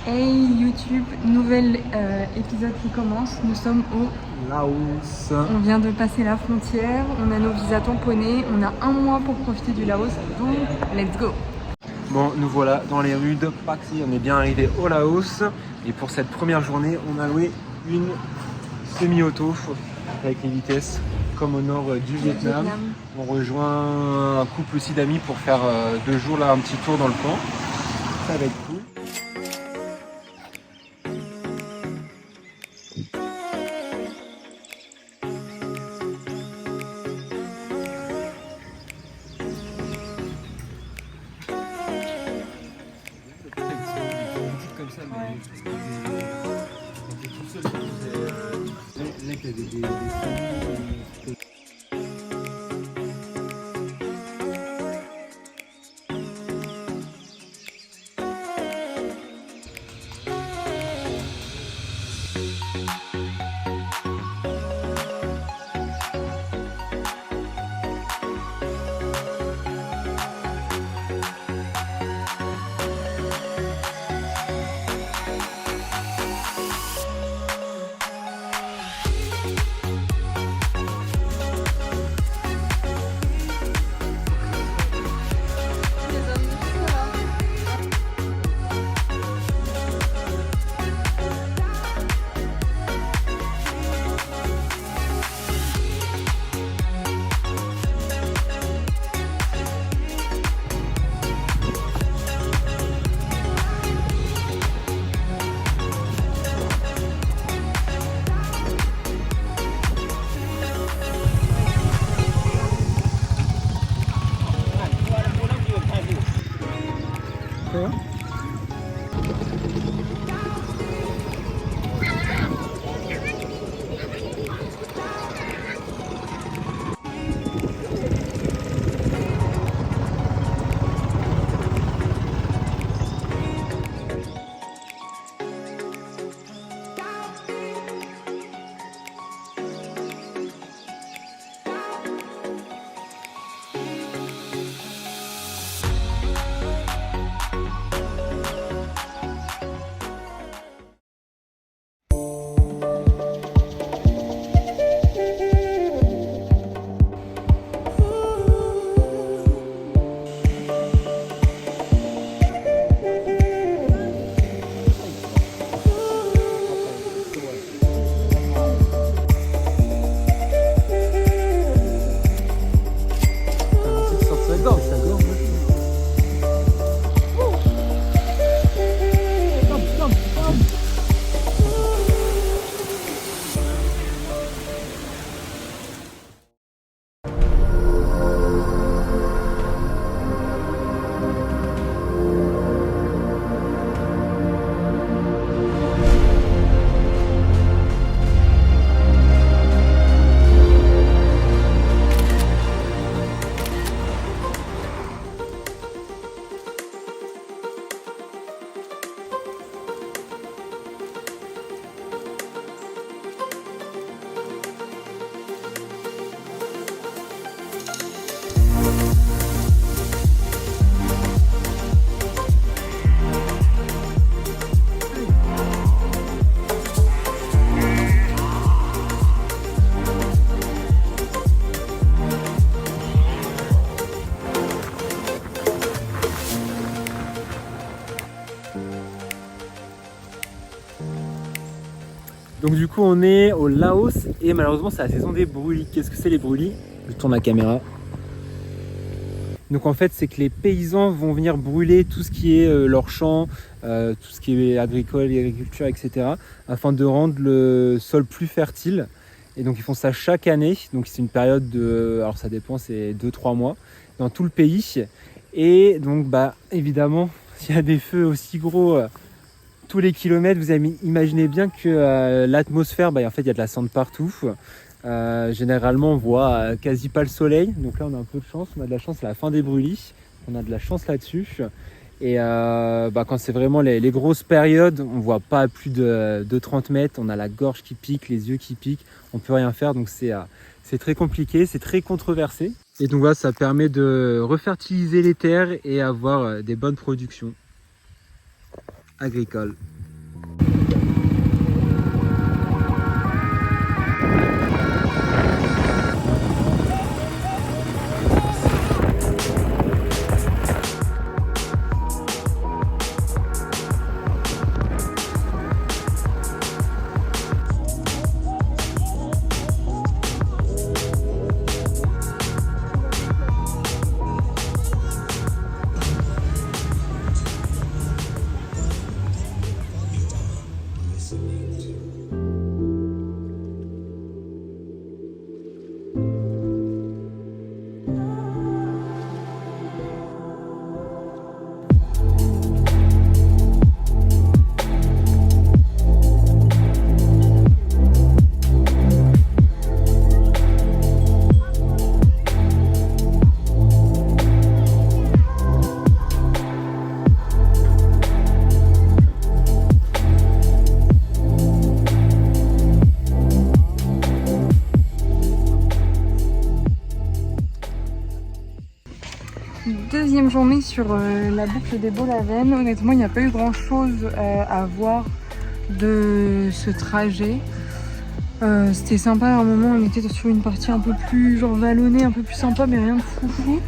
Hey YouTube, nouvel épisode qui commence. Nous sommes au Laos. On vient de passer la frontière, on a nos visas tamponnés, on a un mois pour profiter du Laos, donc let's go. Bon, nous voilà dans les rues de Pattaya. On est bien arrivé au Laos. Et pour cette première journée, on a loué une semi-auto avec les vitesses comme au nord du Vietnam. On rejoint un couple aussi d'amis pour faire 2 jours là, un petit tour dans le camp. Ça va être cool. Comme ça, mais je pense que quand tout seul, là, il y avait des Donc du coup on est au Laos et malheureusement c'est la saison des brûlis. Qu'est-ce que c'est les brûlis? Je tourne la caméra. Donc en fait c'est que les paysans vont venir brûler tout ce qui est leur champ, tout ce qui est agricole, agriculture, etc. afin de rendre le sol plus fertile. Et donc ils font ça chaque année. Donc c'est une période de, alors ça dépend, c'est 2-3 mois dans tout le pays. Et donc bah évidemment s'il y a des feux aussi gros tous les kilomètres, vous imaginez bien que l'atmosphère, en fait il y a de la cendre partout. Généralement on voit quasi pas le soleil, donc là on a un peu de chance, on a de la chance, c'est la fin des brûlis, on a de la chance là-dessus. Et quand c'est vraiment les grosses périodes, on voit pas à plus de 30 mètres, on a la gorge qui pique, les yeux qui piquent, on peut rien faire, donc c'est très compliqué, c'est très controversé. Et donc voilà, ça permet de refertiliser les terres et avoir des bonnes productions agricoles. Deuxième journée sur la boucle des Beaux-Lavennes. Honnêtement, il n'y a pas eu grand chose à voir de ce trajet. C'était sympa à un moment, on était sur une partie un peu plus genre vallonnée, un peu plus sympa, mais rien de fou.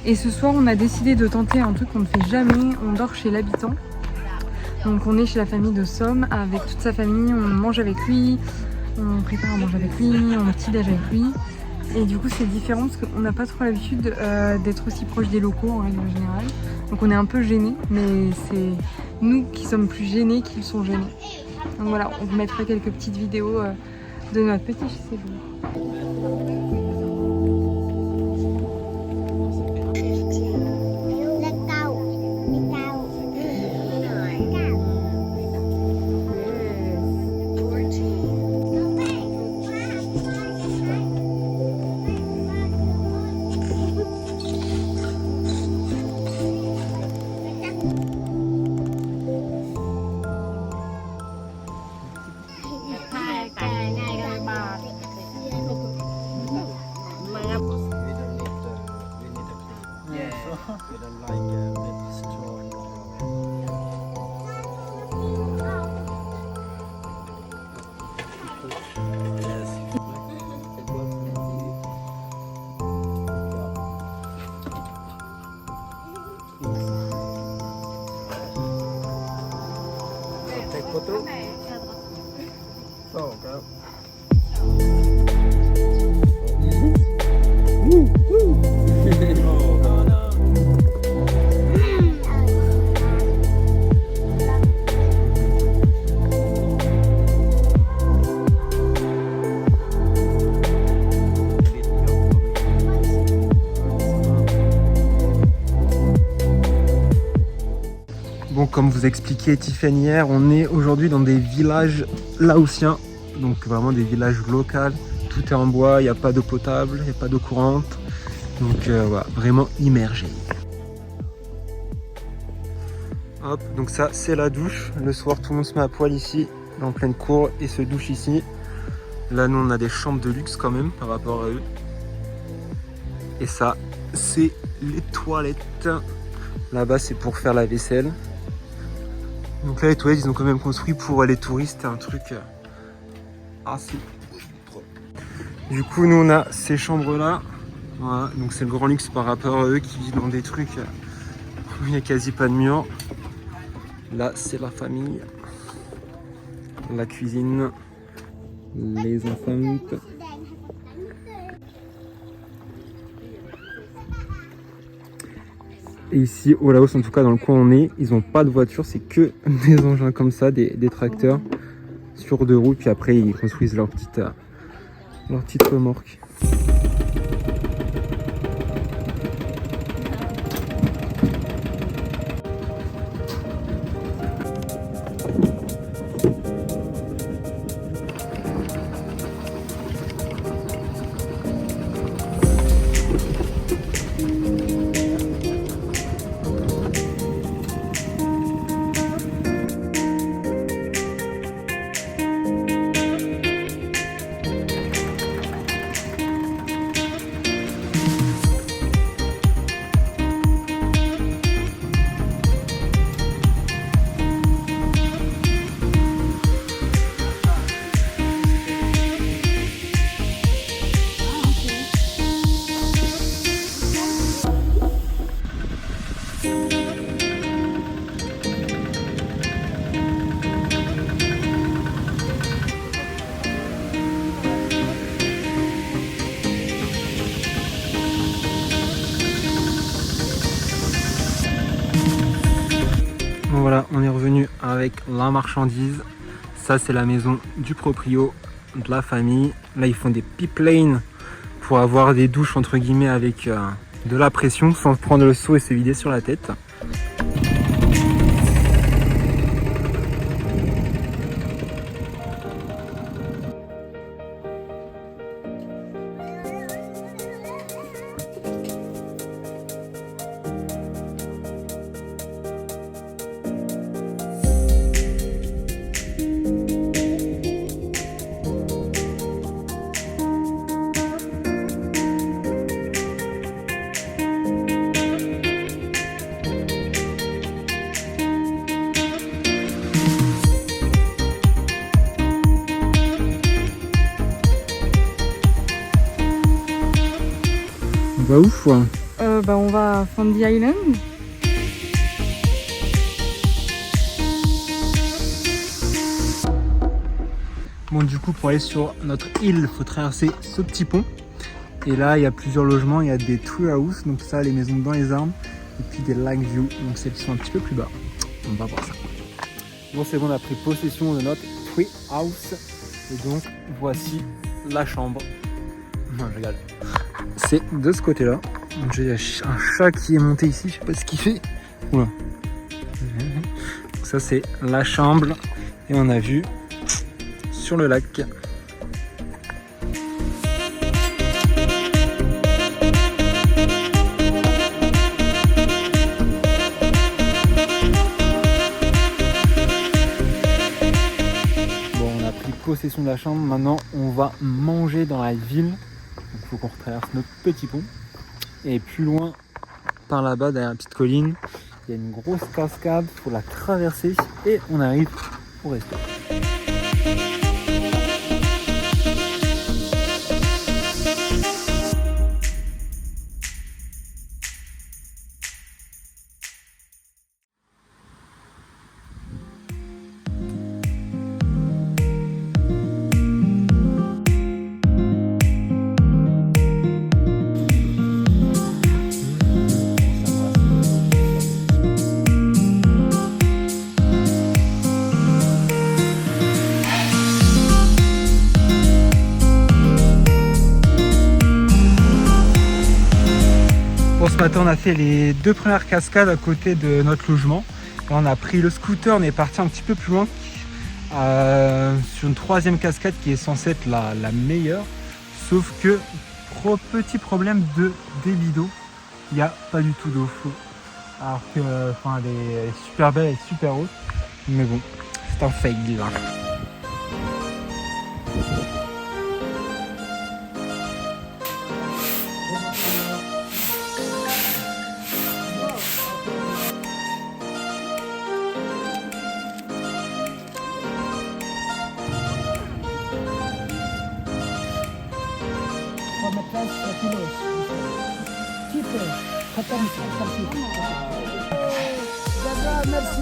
Et ce soir, on a décidé de tenter un truc qu'on ne fait jamais. On dort chez l'habitant. Donc on est chez la famille de Somme avec toute sa famille, on mange avec lui, on prépare à manger avec lui, on petit-déj avec lui. Et du coup c'est différent parce qu'on n'a pas trop l'habitude d'être aussi proche des locaux en règle générale. Donc on est un peu gênés, mais c'est nous qui sommes plus gênés qu'ils sont gênés. Donc voilà, on vous mettra quelques petites vidéos de notre petit séjour. Bon, comme vous expliquait Tiffany hier, on est aujourd'hui dans des villages laotiens, donc vraiment des villages locaux. Tout est en bois, il n'y a pas d'eau potable, il n'y a pas d'eau courante, donc voilà, vraiment immergé. Hop, donc ça c'est la douche. Le soir tout le monde se met à poil ici, en pleine cour, et se douche ici. Là nous on a des chambres de luxe quand même par rapport à eux. Et ça c'est les toilettes. Là-bas c'est pour faire la vaisselle. Donc là les toilettes ils ont quand même construit pour les touristes, un truc assez propre. Du coup nous on a ces chambres là. Voilà, donc c'est le grand luxe par rapport à eux qui vivent dans des trucs où il n'y a quasi pas de mur. Là c'est la famille, la cuisine, les enfants. Et ici au Laos, en tout cas dans le coin où on est, ils n'ont pas de voiture, c'est que des engins comme ça, des tracteurs sur 2 roues, puis après ils construisent leur petite remorque. la marchandise. Ça, c'est la maison du proprio, de la famille. Là, ils font des pipelines pour avoir des douches entre guillemets avec de la pression sans prendre le seau et se vider sur la tête. On va où quoi? On va à Fundy Island. Bon, du coup, pour aller sur notre île, il faut traverser ce petit pont. Et là, il y a plusieurs logements. Il y a des tree houses, donc ça, les maisons dans les arbres. Et puis des lake view, donc celles qui sont un petit peu plus bas. On va voir ça. Bon, c'est bon, on a pris possession de notre tree house. Et donc, voici la chambre. Non, je rigole. C'est de ce côté-là. Donc, j'ai un chat qui est monté ici, je sais pas ce qu'il fait. Oula. Donc, ça, c'est la chambre. Et on a vu sur le lac. Bon, on a pris possession de la chambre. Maintenant, on va manger dans la ville. Donc, il faut qu'on retraverse notre petit pont. Et plus loin, par là-bas, derrière la petite colline, il y a une grosse cascade. Il faut la traverser et on arrive au resto. Ce matin, on a fait les 2 premières cascades à côté de notre logement. Et on a pris le scooter, on est parti un petit peu plus loin sur une 3e cascade qui est censée être la meilleure. Sauf que, petit problème de débit d'eau, il n'y a pas du tout d'eau. Alors que, elle est super belle, elle est super haute. Mais bon, c'est un fail là. Merci,